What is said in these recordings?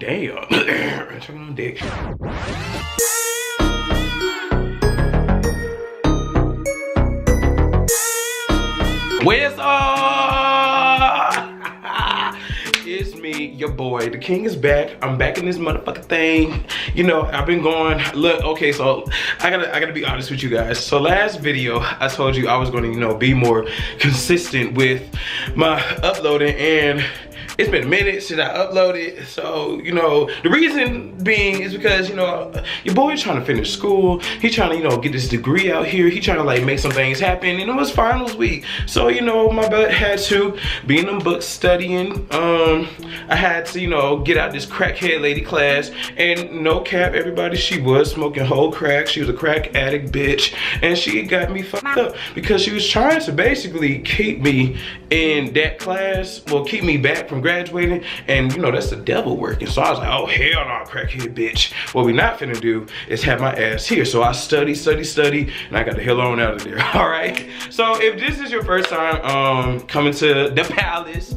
Damn. Sucking on dick. Where's It's me, your boy. The king is back. I'm back in this motherfucking thing. You know, I've been going. Look, okay, so I gotta be honest with you guys. So last video, I told you I was gonna, you know, be more consistent with my uploading, and it's been a minute since I uploaded. So, you know, the reason being is because, you know, your boy's trying to finish school. He's trying to, you know, get this degree out here. He's trying to like make some things happen. And it was finals week. So, you know, my butt had to be in them books studying. I had to, you know, get out this crackhead lady class. And no cap, everybody, she was smoking whole crack. She was a crack addict bitch. And she got me fucked up because she was trying to basically keep me in that class. Well, keep me back from graduating, and you know that's the devil working. So I was like, oh hell no, crackhead bitch. What we not finna do is have my ass here. So I study, and I got the hell on out of there. All right. So if this is your first time coming to the palace,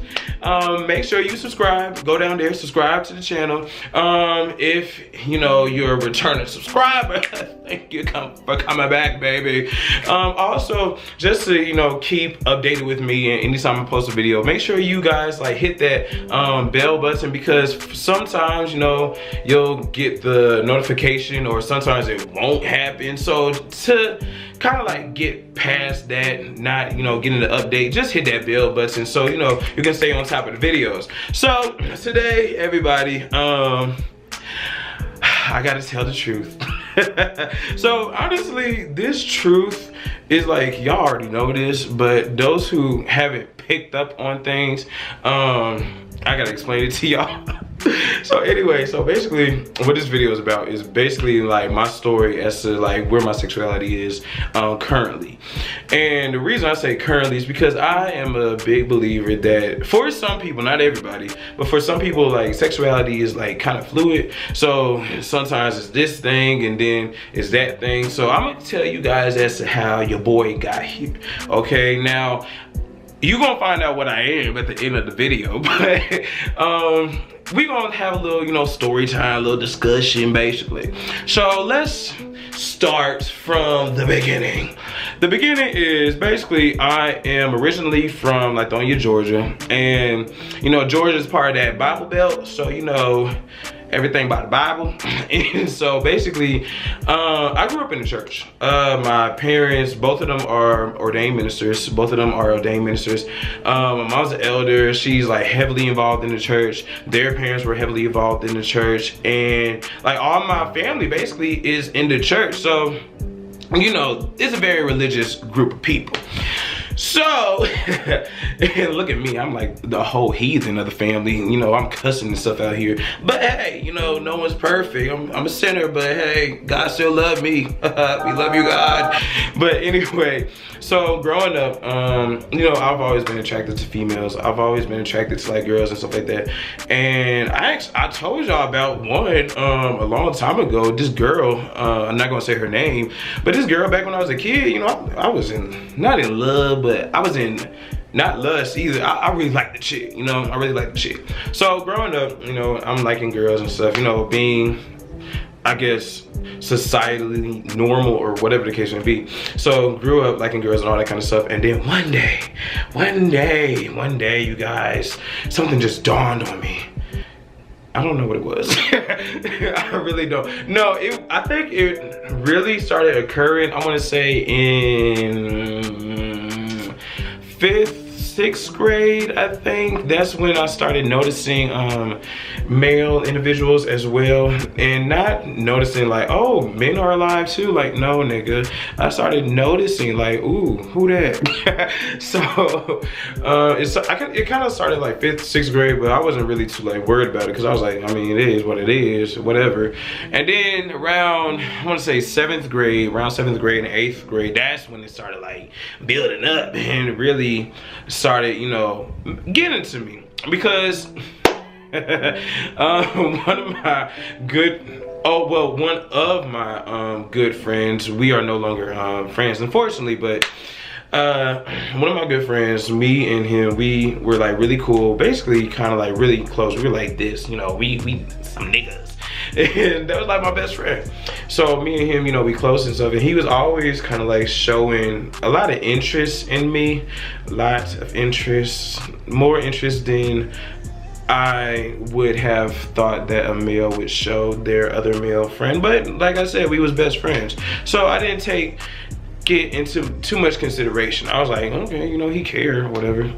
make sure you subscribe. Go down there, subscribe to the channel. If you know you're a returning subscriber, thank you for coming back, baby. Also, just to you know keep updated with me, and anytime I post a video, make sure you guys like hit that bell button, because sometimes you know you'll get the notification or sometimes it won't happen. So to kind of like get past that, not you know getting the update, just hit that bell button so you know you can stay on top of the videos. So today, everybody, I gotta tell the truth. So honestly, this truth is like, y'all already know this, but those who haven't picked up on things, I gotta explain it to y'all. So anyway, so basically what this video is about is basically like my story as to like where my sexuality is currently. And the reason I say currently is because I am a big believer that for some people, not everybody, but for some people, like sexuality is like kind of fluid. So sometimes it's this thing and then it's that thing. So I'm gonna tell you guys as to how your boy got here. Okay, now you're gonna find out what I am at the end of the video, but we're gonna have a little, you know, story time, a little discussion basically. So let's start from the beginning. The beginning is basically I am originally from Lithonia, Georgia, and you know Georgia is part of that Bible Belt, so you know everything by the Bible. And so basically I grew up in the church. My parents, both of them are ordained ministers. My mom's an elder. She's like heavily involved in the church. Their parents were heavily involved in the church, and like all my family basically is in the church. So you know it's a very religious group of people. So, and look at me, I'm like the whole heathen of the family. You know, I'm cussing and stuff out here. But hey, you know, no one's perfect. I'm a sinner, but hey, God still loves me. We love you, God. But anyway, so growing up, you know, I've always been attracted to females. I've always been attracted to like girls and stuff like that. And I told y'all about one a long time ago. This girl, I'm not gonna say her name, but this girl back when I was a kid, you know, I was not in love, but I was in not lust either. I really like the chick, you know, I really like the chick. So growing up, you know, I'm liking girls and stuff, you know, being, I guess, societally normal or whatever the case may be. So grew up liking girls and all that kind of stuff. And then one day, you guys, something just dawned on me. I don't know what it was. I really don't. No, I think it really started occurring, I want to say in 5th, 6th grade, I think. That's when I started noticing male individuals as well, and not noticing like, oh, men are alive too. Like, no, nigga. I started noticing like, ooh, who that? So it kind of started like 5th, 6th grade, but I wasn't really too like worried about it because I was like, I mean, it is what it is, whatever. And then around, I want to say 7th grade, around 7th grade and 8th grade, that's when it started like building up and really started, you know, getting to me. Because one of my good good friends, we are no longer friends, unfortunately, but one of my good friends, me and him, we were like really cool, basically kind of like really close. We were like this, you know, we some niggas. And that was like my best friend. So me and him, you know, we close and stuff, and he was always kind of like showing a lot of interest in me, lots of interest, more interest than I would have thought that a male would show their other male friend. But like I said, we was best friends, so I didn't get into too much consideration. I was like, okay, you know, he cared or whatever.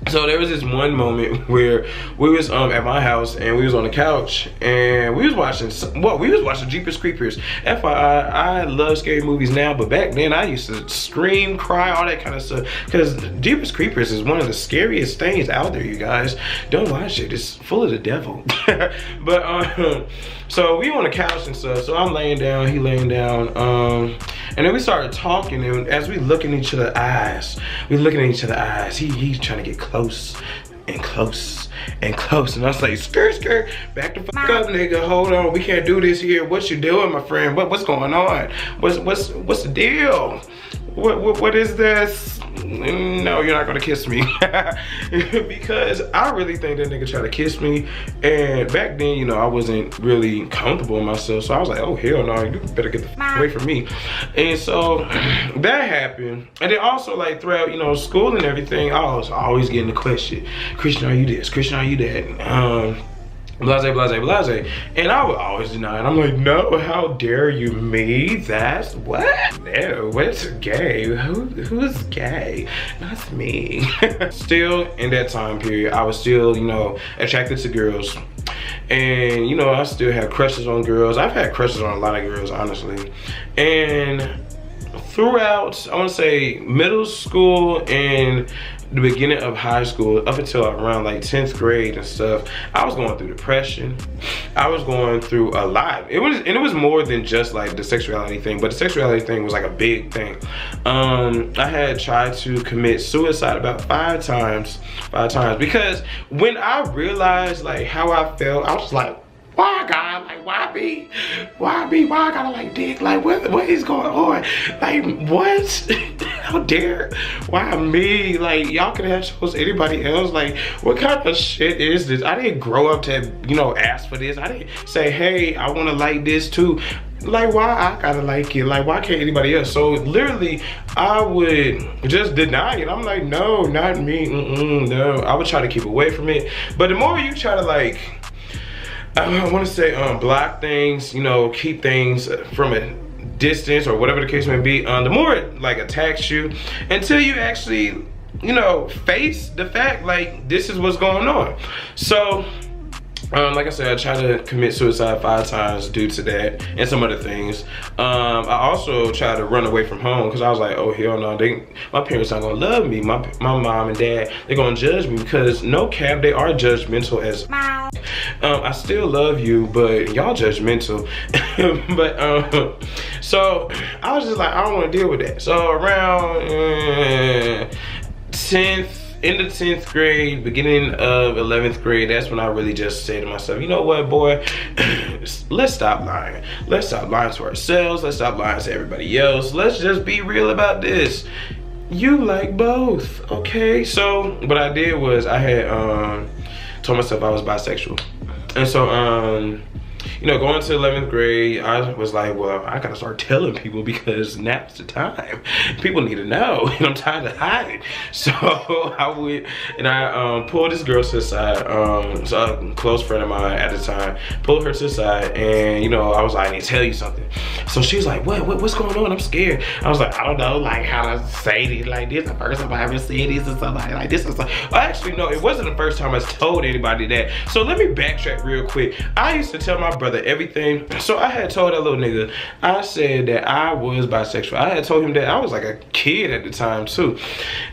So there was this one moment where we was at my house, and we was on the couch, and we was watching Jeepers Creepers. FYI, I love scary movies now, but back then I used to scream, cry, all that kind of stuff, because Jeepers Creepers is one of the scariest things out there, you guys. Don't watch it, it's full of the devil. But so we on the couch and stuff, so I'm laying down, he laying down, and then we started talking, and as we look in each other's eyes, he's trying to get close and close and close, and I was like, skirt, back the fuck up, nigga, hold on, we can't do this here. What you doing, my friend? What's going on? What's the deal? What is this? No, you're not gonna kiss me. Because I really think that nigga tried to kiss me, and back then, you know, I wasn't really comfortable in myself, so I was like, oh hell no, you better get the fuck away from me. And so that happened, and then also like throughout, you know, school and everything, I was always getting the question, Christian, are you this? Christian, are you that? Blase, and I would always deny it. I'm like, no, how dare you, me? That's what? No, what's gay? Who's gay? That's me. Still in that time period, I was still, you know, attracted to girls, and you know, I still have crushes on girls. I've had crushes on a lot of girls, honestly, and throughout, I want to say middle school and the beginning of high school, up until around like 10th grade and stuff, I was going through depression. I was going through a lot. It was more than just like the sexuality thing, but the sexuality thing was like a big thing. I had tried to commit suicide about 5 times, because when I realized like how I felt, I was like, why God? Like, why me? Why me? Why I gotta like dick? Like, what is going on? Like, what? How dare? Why me? Like, y'all could have chose anybody else. Like, what kind of shit is this? I didn't grow up to, you know, ask for this. I didn't say, hey, I wanna like this too. Like, why I gotta like it? Like, why can't anybody else? So literally, I would just deny it. I'm like, no, not me, no. I would try to keep away from it. But the more you try to like, I want to say block things, you know, keep things from a distance or whatever the case may be, the more it like attacks you, until you actually, you know, face the fact like this is what's going on. So like I said, I tried to commit suicide 5 times due to that and some other things. I also tried to run away from home because I was like, oh hell no, my parents aren't gonna love me. My mom and dad, they're gonna judge me, because no cap, they are judgmental as I still love you, but y'all judgmental. But so I was just like, I don't want to deal with that. So around end of 10th grade, beginning of 11th grade, that's when I really just say to myself, you know what, boy, let's stop lying. Let's stop lying to ourselves. Let's stop lying to everybody else. Let's just be real about this. You like both, okay? So what I did was I had told myself I was bisexual. And so you know, going to 11th grade, I was like, well, I gotta start telling people, because now's the time. People need to know, and I'm tired of hiding. So I went and I pulled this girl to the side, so a close friend of mine at the time, pulled her to the side, and you know, I was like, I need to tell you something. So she was like, what's going on? I'm scared. I was like, I don't know, like how to say this, like this the first time I ever said this or something like this. Well, actually, no, it wasn't the first time I told anybody that. So let me backtrack real quick. I used to tell my brother everything. So I had told that little nigga, I said that I was bisexual. I had told him that I was like a kid at the time too.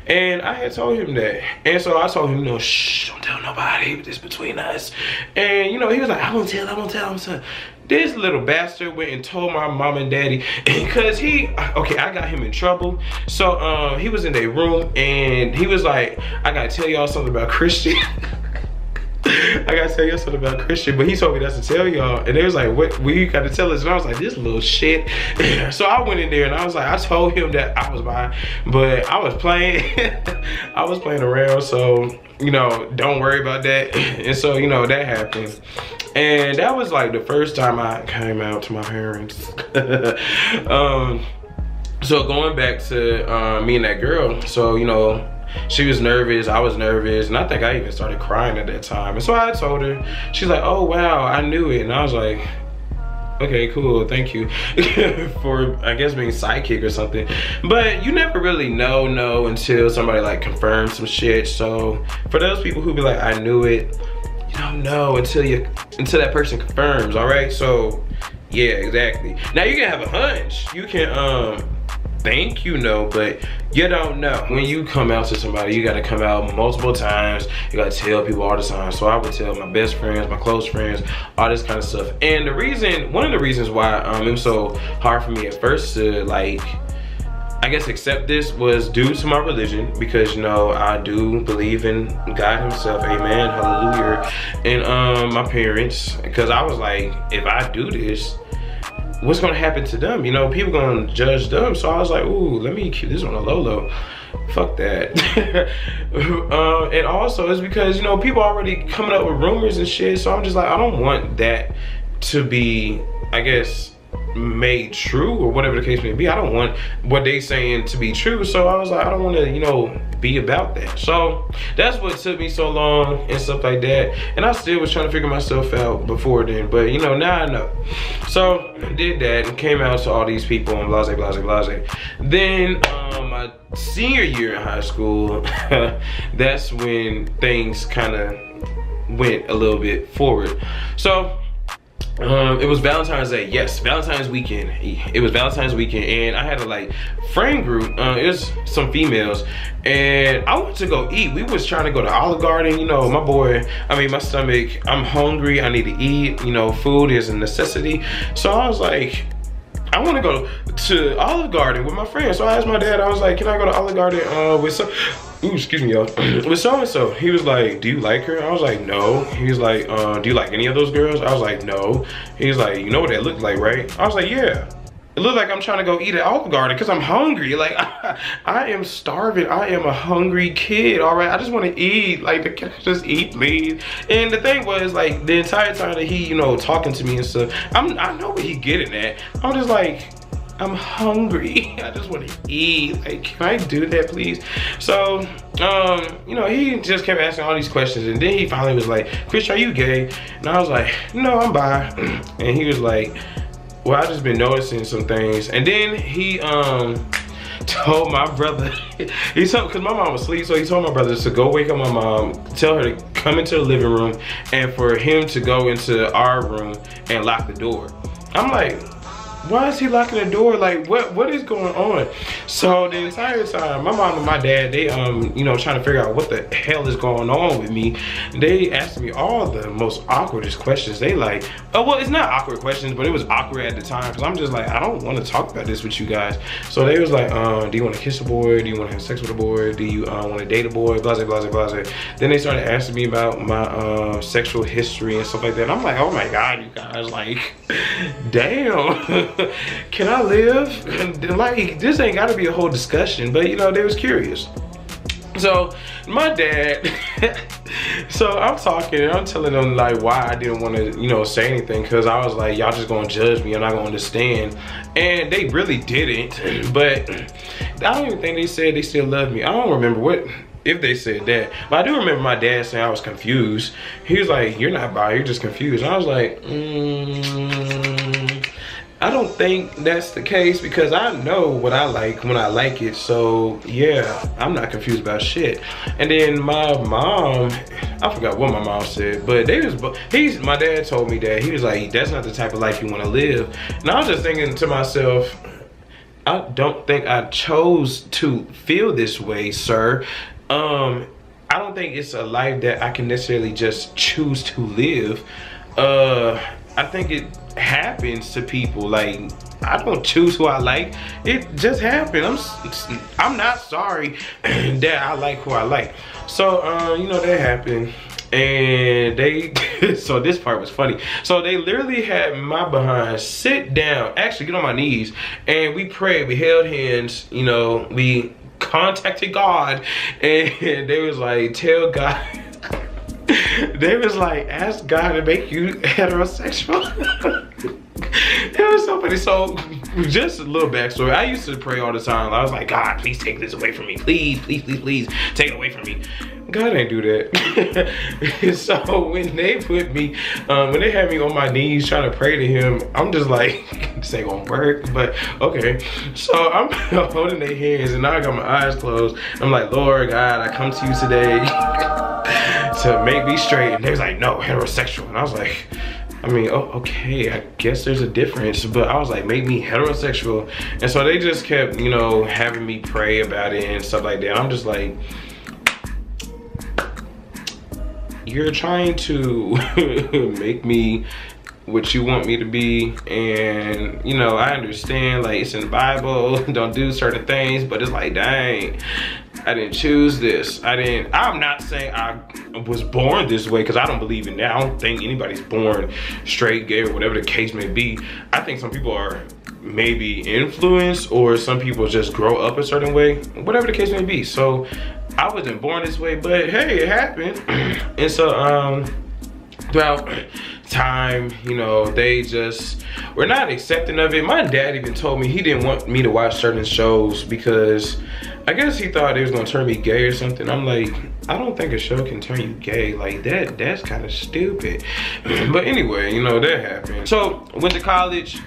And I had told him that. And so I told him, you know, shh, don't tell nobody, this between us. And you know, he was like, I won't tell. This little bastard went and told my mom and daddy, because I got him in trouble. So he was in their room and he was like, I gotta tell y'all something about Christian. I gotta tell you something about Christian, but he told me that's to tell y'all. And they was like, what you gotta tell us? And I was like, this little shit. So I went in there and I was like, I told him that I was bi, but I was playing, I was playing around. So, you know, don't worry about that. And so, you know, that happened. And that was like the first time I came out to my parents. So going back to me and that girl, so, you know, she was nervous, I was nervous, and I think I even started crying at that time. And so I told her, she's like, oh wow, I knew it. And I was like, okay, cool, thank you for, I guess, being sidekick or something. But you never really know until somebody like confirms some shit. So for those people who be like, I knew it, you don't know until that person confirms, all right? So yeah, exactly. Now you can have a hunch, you can think you know, but you don't know. When you come out to somebody, you gotta come out multiple times. You gotta tell people all the time. So I would tell my best friends, my close friends, all this kind of stuff. And the reason, one of the reasons why it was so hard for me at first to like, I guess, accept this was due to my religion, because, you know, I do believe in God himself, amen, hallelujah, and my parents, because I was like, if I do this, what's gonna happen to them? You know, people gonna judge them. So I was like, ooh, let me keep this on a low. Fuck that. And also it's because, you know, people already coming up with rumors and shit. So I'm just like, I don't want that to be, I guess, made true or whatever the case may be. I don't want what they saying to be true. So I was like, I don't want to, you know, be about that. So that's what took me so long and stuff like that. And I still was trying to figure myself out before then, but you know, now I know. So I did that and came out to all these people and blase. Then my senior year in high school, that's when things kind of went a little bit forward. So it was Valentine's Day. Yes, Valentine's weekend. It was Valentine's weekend, and I had a like friend group. It was some females, and I went to go eat. We was trying to go to Olive Garden. You know, my stomach, I'm hungry, I need to eat. You know, food is a necessity. So I was like, I want to go to Olive Garden with my friends. So I asked my dad, I was like, can I go to Olive Garden with some, excuse me, y'all, with so-and-so? He was like, do you like her? I was like, no. He was like, do you like any of those girls? I was like, no. He was like, you know what that looked like, right? I was like, yeah. It looked like I'm trying to go eat at Olive Garden because I'm hungry. Like, I am starving. I am a hungry kid, all right? I just want to eat. Like, can I just eat, please? And the thing was, like, the entire time that he, you know, talking to me and stuff, I know what he getting at. I'm just like, I'm hungry. I just want to eat. Like, can I do that, please? So, you know, he just kept asking all these questions. And then he finally was like, Kris, are you gay? And I was like, no, I'm bi. And he was like, well, I just been noticing some things. And then he told my brother, because my mom was asleep, so he told my brother to go wake up my mom, tell her to come into the living room, and for him to go into our room and lock the door. I'm like, why is he locking the door? Like, what is going on? So the entire time, my mom and my dad, they you know, trying to figure out what the hell is going on with me. They asked me all the most awkwardest questions. They like, oh, well, it's not awkward questions, but it was awkward at the time, because I'm just like, I don't want to talk about this with you guys. So they was like, do you want to kiss a boy? Do you want to have sex with a boy? Do you want to date a boy? Blase. Then they started asking me about my sexual history and stuff like that. And I'm like, oh my God, you guys, like, damn. Can I live? Like, this ain't gotta be a whole discussion, but you know, they was curious. So my dad, so I'm talking and I'm telling them like why I didn't want to, you know, say anything, because I was like, y'all just gonna judge me, I'm not gonna understand. And they really didn't, but I don't even think they said they still love me. I don't remember if they said that, but I do remember my dad saying I was confused. He was like, you're not bi, you're just confused. And I was like, I don't think that's the case, because I know what I like when I like it. So yeah, I'm not confused about shit. And then my mom, I forgot what my mom said, but my dad told me that he was like, that's not the type of life you want to live. And I was just thinking to myself, I don't think I chose to feel this way, sir. I don't think it's a life that I can necessarily just choose to live. I think it happens to people. Like, I don't choose who I like. It just happened. I'm not sorry that I like who I like. So, you know, that happened. And they, so this part was funny. So they literally had my behind sit down, actually get on my knees, and we prayed, we held hands, you know, we contacted God, and they was like, tell God, they was like, ask God to make you heterosexual. It was so funny. So just a little backstory. I used to pray all the time. I was like, God, please take this away from me. Please, please, please, please take it away from me. God ain't do that. So when they put me, when they had me on my knees trying to pray to him, I'm just like, this ain't gonna work, but okay. So I'm holding their hands and now I got my eyes closed. I'm like, Lord God, I come to you today to make me straight. And they was like, no, heterosexual. And I was like, I mean, oh, okay, I guess there's a difference, but I was like, make me heterosexual. And so they just kept, you know, having me pray about it and stuff like that. I'm just like, you're trying to make me what you want me to be, and you know, I understand, like, it's in the Bible, don't do certain things, but it's like, dang, I didn't choose this. I'm not saying I was born this way, because I don't believe in that. I don't think anybody's born straight, gay, or whatever the case may be. I think some people are maybe influenced, or some people just grow up a certain way, whatever the case may be. So I wasn't born this way, but hey, it happened. And so throughout time, you know, they just were not accepting of it. My dad even told me he didn't want me to watch certain shows because I guess he thought it was gonna turn me gay or something. I'm like, I don't think a show can turn you gay. Like, that's kind of stupid. But anyway, you know, that happened. So went to college.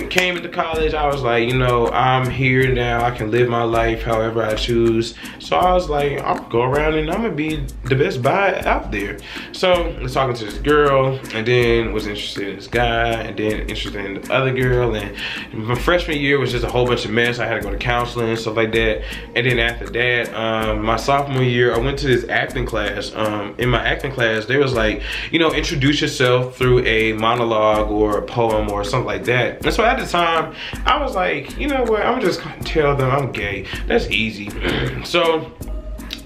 Came into college, I was like, you know, I'm here now, I can live my life however I choose. So I was like, I'll go around and I'm gonna be the best buy out there. So I was talking to this girl, and then was interested in this guy, and then interested in the other girl. And my freshman year was just a whole bunch of mess. I had to go to counseling and stuff like that. And then after that, my sophomore year, I went to this acting class. In my acting class, they was like, you know, introduce yourself through a monologue or a poem or something like that. And so at the time, I was like, you know what, I'm just gonna tell them I'm gay. That's easy. So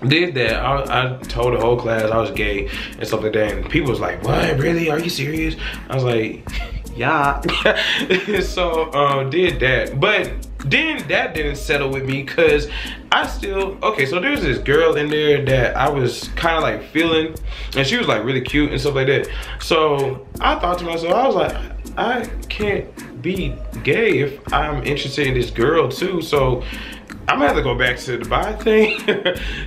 did that. I told the whole class I was gay and stuff like that, and people was like, what, really, are you serious? I was like, yeah. So did that, but then that didn't settle with me, because I still, okay, so there's this girl in there that I was kind of like feeling, and she was like really cute and stuff like that. So I thought to myself, I was like, I can't be gay if I'm interested in this girl too. So I'm gonna have to go back to the bi thing.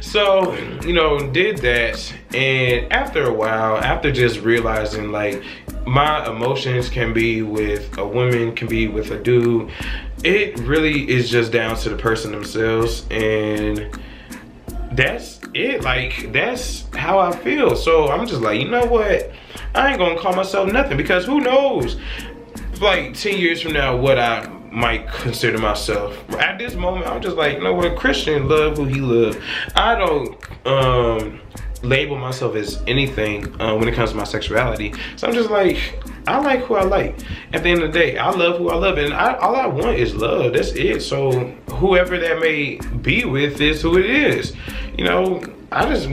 So, you know, did that. And after a while, after just realizing like my emotions can be with a woman, can be with a dude, it really is just down to the person themselves. And that's it. Like, that's how I feel. So I'm just like, you know what? I ain't gonna call myself nothing, because who knows, like 10 years from now, what I might consider myself. At this moment, I'm just like, you know what, Christian love who he loves. I don't label myself as anything when it comes to my sexuality. So I'm just like, I like who I like. At the end of the day, I love who I love, and all I want is love. That's it. So whoever that may be with is who it is. You know,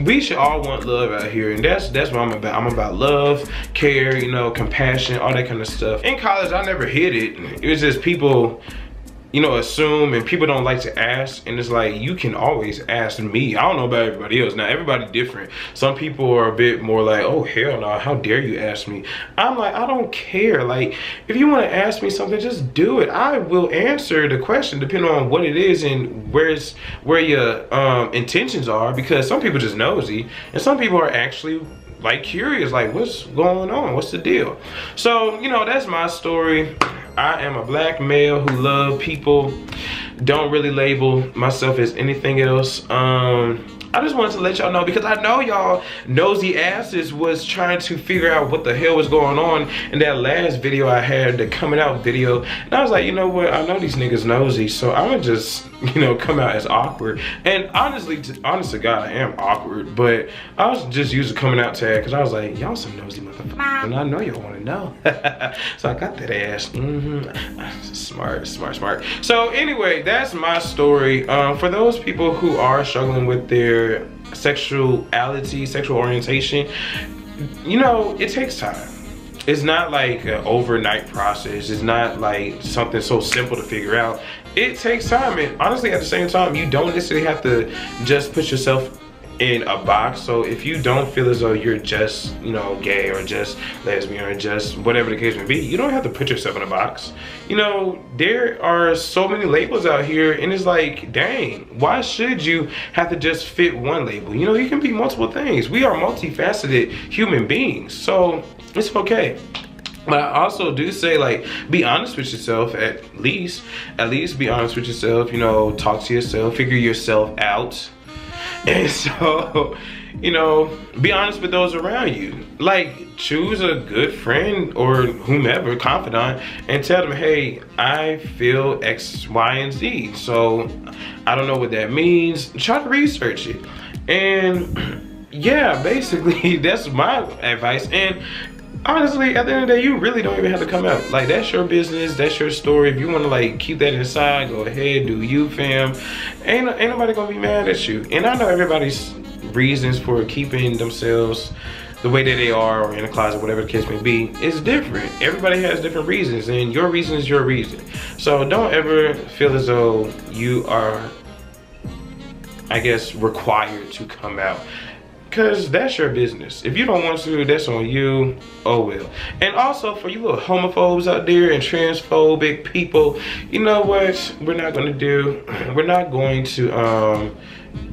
we should all want love out here, and that's what I'm about. I'm about love, care, you know, compassion, all that kind of stuff. In college, I never hid it. It was just people, you know, assume, and people don't like to ask. And it's like, you can always ask me. I don't know about everybody else. Now, everybody different. Some people are a bit more like, oh, hell no, how dare you ask me? I'm like, I don't care. Like, if you want to ask me something, just do it. I will answer the question depending on what it is and where your intentions are, because some people just nosy, and some people are actually like curious, like, what's going on? What's the deal? So, you know, that's my story. I am a black male who love people. Don't really label myself as anything else. I just wanted to let y'all know, because I know y'all nosy asses was trying to figure out what the hell was going on in that last video I had, the coming out video. And I was like, you know what, I know these niggas nosy, so I'm gonna just, you know, come out as awkward. And honestly, honest to God, I am awkward, but I was just using coming out tag, because I was like, y'all some nosy motherfuckers, and I know y'all wanna know. So I got that ass. Smart. So anyway, that's my story. For those people who are struggling with their sexuality, sexual orientation, you know, it takes time. It's not like an overnight process. It's not like something so simple to figure out. It takes time, and honestly, at the same time, you don't necessarily have to just put yourself in a box. So if you don't feel as though you're just, you know, gay or just lesbian or just whatever the case may be, you don't have to put yourself in a box. You know, there are so many labels out here, and it's like, dang, why should you have to just fit one label? You know, you can be multiple things. We are multifaceted human beings, so it's okay. But I also do say, like, be honest with yourself. At least be honest with yourself. You know, talk to yourself, figure yourself out. And so, you know, be honest with those around you. Like, choose a good friend or whomever, confidant, and tell them, hey, I feel X, Y, and Z. So I don't know what that means. Try to research it. And yeah, basically that's my advice. And honestly, at the end of the day, you really don't even have to come out. Like, that's your business, that's your story. If you want to, like, keep that inside, go ahead, do you, fam. Ain't nobody gonna be mad at you. And I know everybody's reasons for keeping themselves the way that they are, or in a closet, whatever the case may be, is different. Everybody has different reasons, and your reason is your reason. So don't ever feel as though you are, I guess, required to come out. Because that's your business. If you don't want to, that's on you. Oh well. And also, for you little homophobes out there and transphobic people, you know what we're not going to do? We're not going to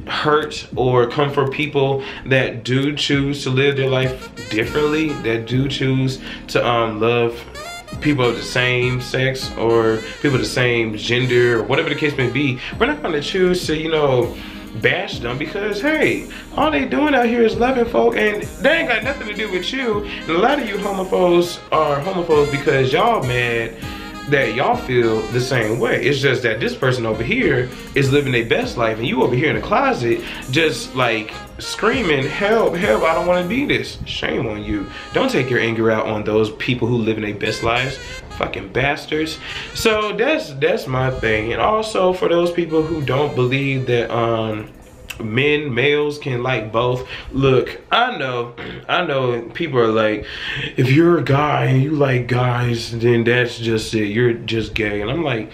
hurt or come for people that do choose to live their life differently, that do choose to love people of the same sex or people of the same gender, or whatever the case may be. We're not going to choose to, you know, bash them, because hey, all they doing out here is loving folk, and they ain't got nothing to do with you. And a lot of you homophobes are homophobes because y'all mad that y'all feel the same way. It's just that this person over here is living their best life, and you over here in the closet just like screaming, help, help, I don't want to be this. Shame on you. Don't take your anger out on those people who live in their best lives. Fucking bastards. So that's my thing. And also, for those people who don't believe that males can like both, look, I know people are like, if you're a guy and you like guys, then that's just it, you're just gay. And I'm like,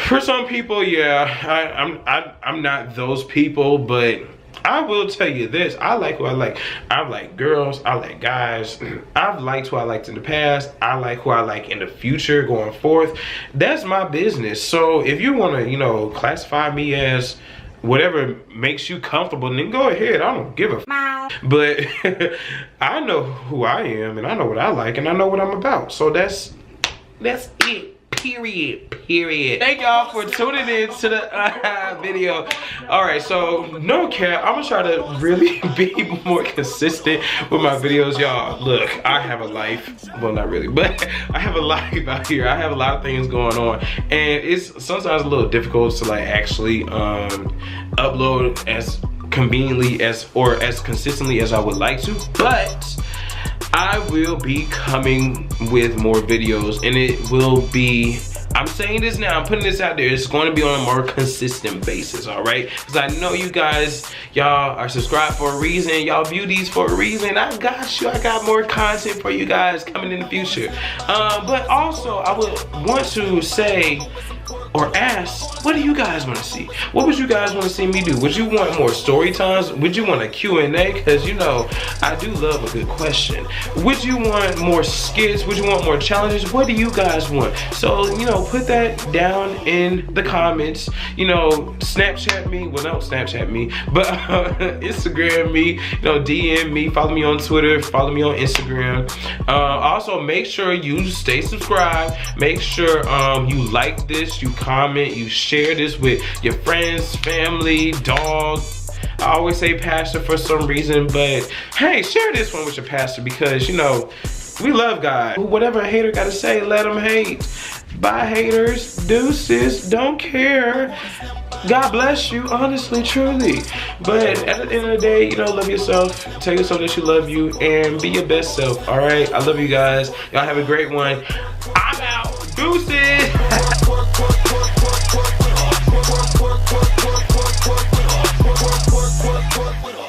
for some people, yeah, I'm not those people, but I will tell you this, I like who I like. I like girls, I like guys. I've liked who I liked in the past. I like who I like in the future going forth. That's my business. So if you want to, you know, classify me as whatever makes you comfortable, then go ahead. I don't give a f. But I know who I am, and I know what I like, and I know what I'm about. So that's it. Period. Thank y'all for tuning in to the video. All right, so no cap, I'm gonna try to really be more consistent with my videos, y'all. Look, I have a life. Well, not really, but I have a life out here. I have a lot of things going on, and it's sometimes a little difficult to like actually upload as conveniently as or as consistently as I would like to, but I will be coming with more videos, and it will be, I'm saying this now, I'm putting this out there, it's going to be on a more consistent basis, all right? Because I know you guys, y'all are subscribed for a reason, y'all view these for a reason. I got you, I got more content for you guys coming in the future. But also, I would want to say, or ask, what do you guys want to see? What would you guys want to see me do? Would you want more story times? Would you want a Q&A? Because, you know, I do love a good question. Would you want more skits? Would you want more challenges? What do you guys want? So, you know, put that down in the comments. You know, Snapchat me. Well, don't Snapchat me, but Instagram me. You know, DM me. Follow me on Twitter. Follow me on Instagram. Also, make sure you stay subscribed. Make sure you like this, you comment, you share this with your friends, family, dog. I always say pastor for some reason, but hey, share this one with your pastor, because, you know, we love God. Whatever a hater gotta say, let them hate. Bye, haters. Deuces. Don't care. God bless you, honestly, truly. But at the end of the day, you know, love yourself. Tell yourself that you love you, and be your best self, all right? I love you guys. Y'all have a great one. I'm out. Deuces. Twerk with